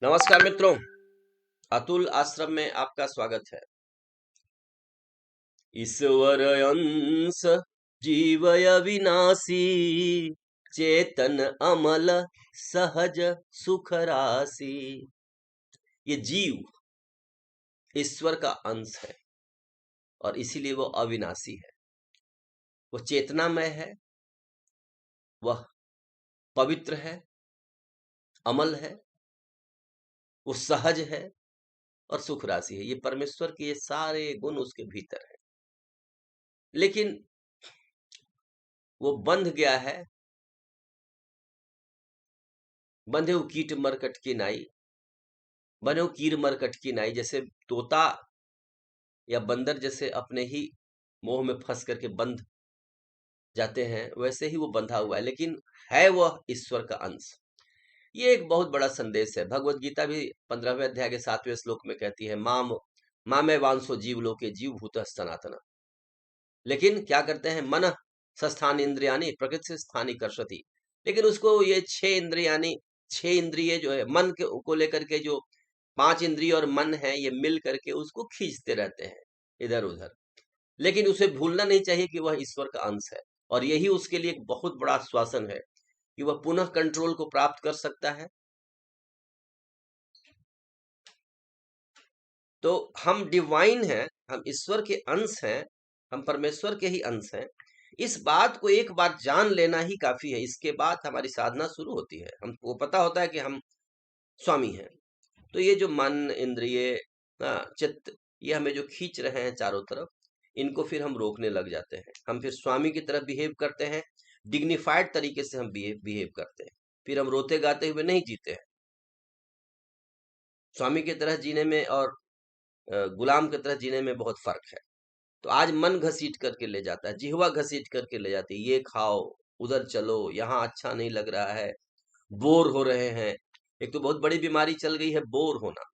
नमस्कार मित्रों, अतुल आश्रम में आपका स्वागत है। ईश्वर अंश जीवय विनाशी, चेतन अमल सहज सुख राशि। ये जीव ईश्वर का अंश है और इसीलिए वो अविनाशी है। वो चेतनामय है, वह पवित्र है, अमल है, वो सहज है और सुख राशि है। ये परमेश्वर के ये सारे गुण उसके भीतर है, लेकिन वो बंध गया है। बंधे हो कीट मरकट की नाई, बने हो कीर मरकट की नाई। जैसे तोता या बंदर जैसे अपने ही मोह में फंस करके बंध जाते हैं, वैसे ही वो बंधा हुआ है, लेकिन है वह ईश्वर का अंश। ये एक बहुत बड़ा संदेश है। भगवत गीता भी 15वें अध्याय के 7वें श्लोक में कहती है, माँ में वांसो जीव लोके जीव भूत सनातन। लेकिन क्या करते हैं, मन सस्थान इंद्रियानी प्रकृति से स्थानी कर्षति। लेकिन उसको ये छह इंद्रिय जो है मन को लेकर के, जो 5 इंद्रिय और मन है, ये मिल करके उसको खींचते रहते हैं इधर उधर। लेकिन उसे भूलना नहीं चाहिए कि वह ईश्वर का अंश है, और यही उसके लिए एक बहुत बड़ा आश्वासन है कि वह पुनः कंट्रोल को प्राप्त कर सकता है। तो हम डिवाइन हैं, हम ईश्वर के अंश हैं, हम परमेश्वर के ही अंश हैं। इस बात को एक बार जान लेना ही काफी है। इसके बाद हमारी साधना शुरू होती है। हमको पता होता है कि हम स्वामी हैं। तो ये जो मन, इंद्रिय, चित्त, ये हमें जो खींच रहे हैं चारों तरफ, इनको फिर हम रोकने लग जाते हैं। हम फिर स्वामी की तरफ बिहेव करते हैं, डिग्निफाइड तरीके से हम बिहेव करते हैं। फिर हम रोते गाते हुए नहीं जीते हैं। स्वामी की तरह जीने में और गुलाम की तरह जीने में बहुत फर्क है। तो आज मन घसीट करके ले जाता है, जिह्वा घसीट करके ले जाती है, ये खाओ, उधर चलो, यहाँ अच्छा नहीं लग रहा है, बोर हो रहे हैं। एक तो बहुत बड़ी बीमारी चल गई है, बोर होना।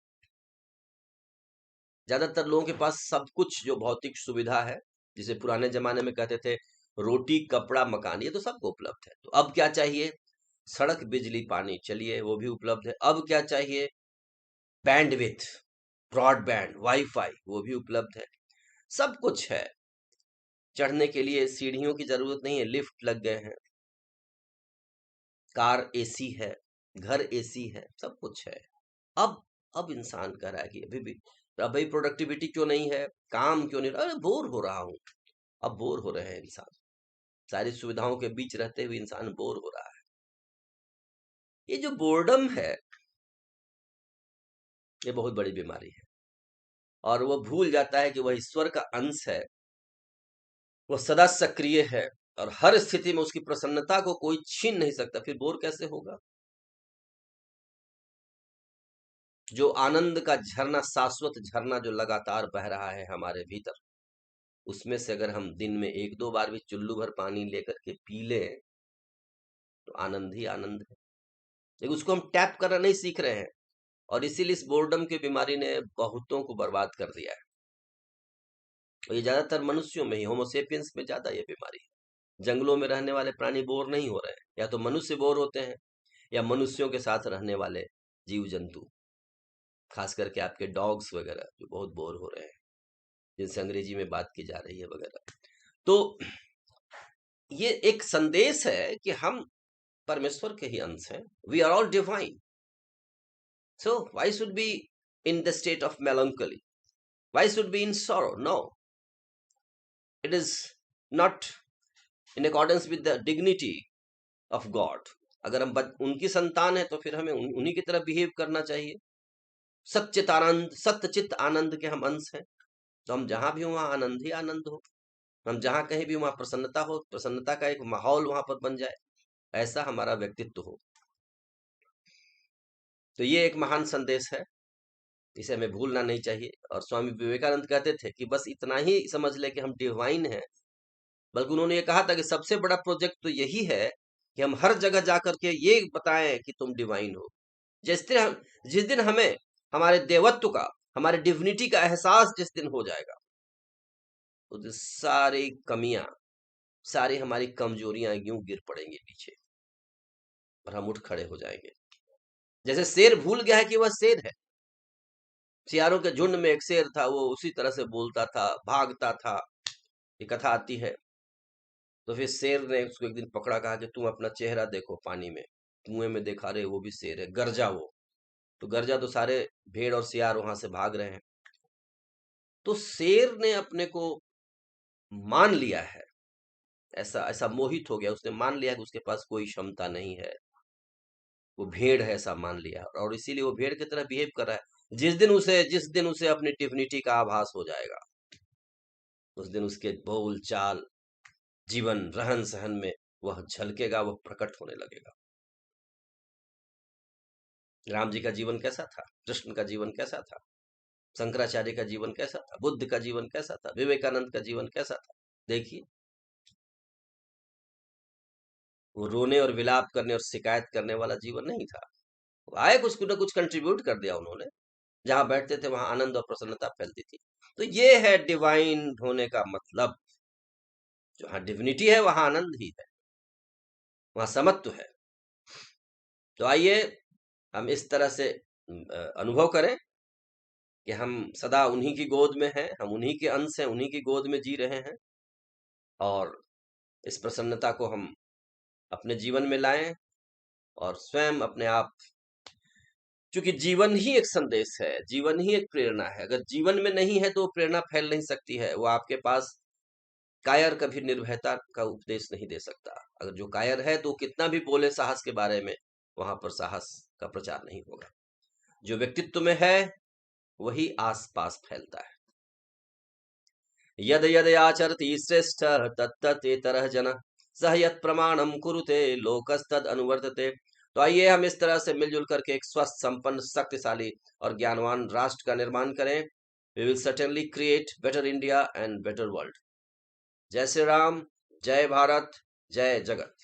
ज्यादातर लोगों के पास सब कुछ जो भौतिक सुविधा है, जिसे पुराने जमाने में कहते थे रोटी कपड़ा मकान, ये तो सबको उपलब्ध है। तो अब क्या चाहिए? सड़क बिजली पानी, चलिए वो भी उपलब्ध है। अब क्या चाहिए? बैंडविथ, ब्रॉडबैंड, वाईफाई, वो भी उपलब्ध है। सब कुछ है। चढ़ने के लिए सीढ़ियों की जरूरत नहीं है, लिफ्ट लग गए हैं। कार एसी है, घर एसी है, सब कुछ है। अब इंसान कह रहा है कि अभी भी, अब भाई प्रोडक्टिविटी क्यों नहीं है, काम क्यों नहीं, अरे बोर हो रहा हूं। अब बोर हो रहे हैं इंसान, सारी सुविधाओं के बीच रहते हुए इंसान बोर हो रहा है। ये जो बोर्डम है, ये बहुत बड़ी बीमारी है। और वो भूल जाता है कि वह ईश्वर का अंश है, वो सदा सक्रिय है, और हर स्थिति में उसकी प्रसन्नता को कोई छीन नहीं सकता। फिर बोर कैसे होगा? जो आनंद का झरना, शाश्वत झरना जो लगातार बह रहा है हमारे भीतर, उसमें से अगर हम दिन में 1-2 बार भी चुल्लू भर पानी लेकर के पी लें, तो आनंद ही आनंद है। लेकिन उसको हम टैप करना नहीं सीख रहे हैं, और इसीलिए इस बोर्डम की बीमारी ने बहुतों को बर्बाद कर दिया है। और ये ज्यादातर मनुष्यों में ही, होमोसेपियंस में ज्यादा ये बीमारी है। जंगलों में रहने वाले प्राणी बोर नहीं हो रहे हैं, या तो मनुष्य बोर होते हैं, या मनुष्यों के साथ रहने वाले जीव जंतु, खास करके आपके डॉग्स वगैरह, जो बहुत बोर हो रहे हैं, जिनसे अंग्रेजी में बात की जा रही है वगैरह। तो ये एक संदेश है कि हम परमेश्वर के ही अंश हैं। We are all divine. So why should be in the state of melancholy? Why should be in sorrow? No, it is not in accordance with the dignity of God. अगर हम उनकी संतान है, तो फिर हमें उन्हीं की तरह बिहेव करना चाहिए। सच्चित आनंद, सत्यचित आनंद के हम अंश हैं। तो हम जहां भी हो वहां आनंद ही आनंद हो। हम जहां कहीं भी वहां प्रसन्नता हो, प्रसन्नता का एक माहौल वहां पर बन जाए, ऐसा हमारा व्यक्तित्व हो। तो ये एक महान संदेश है, इसे हमें भूलना नहीं चाहिए। और स्वामी विवेकानंद कहते थे कि बस इतना ही समझ ले कि हम डिवाइन हैं। बल्कि उन्होंने ये कहा था कि सबसे बड़ा प्रोजेक्ट तो यही है कि हम हर जगह जाकर के ये बताएं कि तुम डिवाइन हो। जिस दिन हमें हमारे देवत्व का, हमारे डिविनिटी का एहसास जिस दिन हो जाएगा, तो सारी कमियां, सारी हमारी कमजोरियां यूं गिर पड़ेंगी पीछे, और हम उठ खड़े हो जाएंगे। जैसे शेर भूल गया है कि वह शेर है। सियारों के झुंड में एक शेर था, वो उसी तरह से बोलता था, भागता था, ये कथा आती है। तो फिर शेर ने उसको एक दिन पकड़ा, कहा कि तुम अपना चेहरा देखो पानी में। कुएं में देखा, रहे वो भी शेर है, गरजा वो। तो गरजा तो सारे भेड़ और सियार वहां से भाग रहे हैं। तो शेर ने अपने को मान लिया है, ऐसा ऐसा मोहित हो गया, उसने मान लिया कि उसके पास कोई क्षमता नहीं है, वो भेड़ है ऐसा मान लिया, और इसीलिए वो भेड़ की तरह बिहेव कर रहा है। जिस दिन उसे अपनी डिग्निटी का आभास हो जाएगा, उस दिन उसके बोल चाल, जीवन, रहन सहन में वह झलकेगा, वह प्रकट होने लगेगा। राम जी का जीवन कैसा था, कृष्ण का जीवन कैसा था, शंकराचार्य का जीवन कैसा था, बुद्ध का जीवन कैसा था, विवेकानंद का जीवन कैसा था। देखिए, वो रोने और विलाप करने और शिकायत करने वाला जीवन नहीं था। वो आए, कुछ न कुछ कंट्रीब्यूट कर दिया उन्होंने, जहां बैठते थे वहां आनंद और प्रसन्नता फैलती थी। तो ये है डिवाइन होने का मतलब। जहां डिविनिटी है वहां आनंद ही है, वहां समत्व है। तो आइए हम इस तरह से अनुभव करें कि हम सदा उन्हीं की गोद में हैं, हम उन्हीं के अंश हैं, उन्हीं की गोद में जी रहे हैं, और इस प्रसन्नता को हम अपने जीवन में लाएं, और स्वयं अपने आप, क्योंकि जीवन ही एक संदेश है, जीवन ही एक प्रेरणा है। अगर जीवन में नहीं है तो प्रेरणा फैल नहीं सकती है। वो आपके पास, कायर कभी निर्भयता का उपदेश नहीं दे सकता। अगर जो कायर है तो कितना भी बोले साहस के बारे में, वहां पर साहस का प्रचार नहीं होगा। जो व्यक्तित्व में है वही आसपास फैलता है। यद यद आचरति श्रेष्ठ तत्ततेतरः जनः सह यत् प्रमाणम कुरुते लोकस्तद अनुवर्तते। तो आइए हम इस तरह से मिलजुल करके एक स्वस्थ, संपन्न, शक्तिशाली और ज्ञानवान राष्ट्र का निर्माण करें। We will certainly create better India and better world. जय श्री राम, जय भारत, जय जगत।